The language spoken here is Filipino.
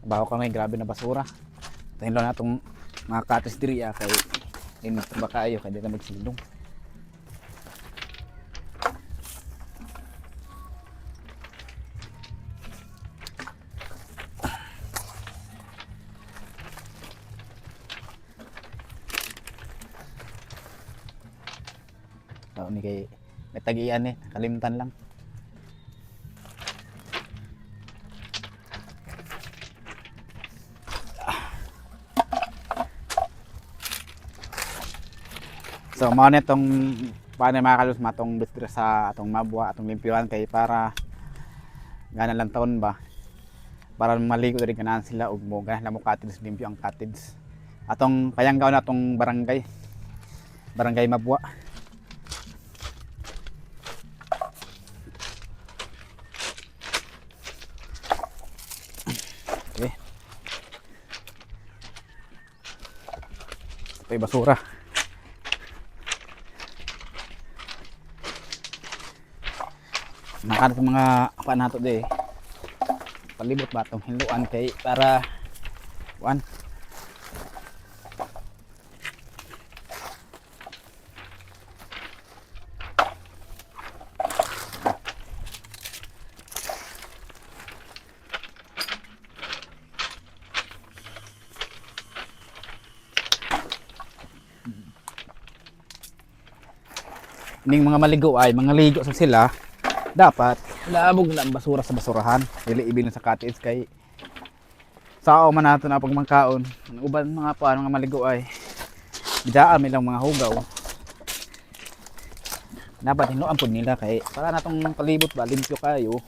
Baho ka ngayon, grabe na basura. Tahin lang na itong mga katis diri kay init ba kayo kaya di na magsilong. So, ni kay may tagian kalimtan lang. So mao na itong paano makakalus matong bitira sa atong mabwa atong limpyuhan kay para gana lang taon ba para maligo rin ganahan sila ug mo gana mo cottage limpyo ang cottage atong kayanggaw na atong barangay mabwa. Okay. Ito yung basura. Nakanap yung mga paan nato di palibot ba itong hinluan kay para kuan ning mga maligo ay mga ligo sa sila dapat labog na ang basura sa basurahan dili ibilin sa cottage kay sao man nato na pagmangkaon ang uban mga paano mga maligo ay bidaan ilang mga hugaw dapat hinuan pud nila kay para natong palibot ba limpyo kayo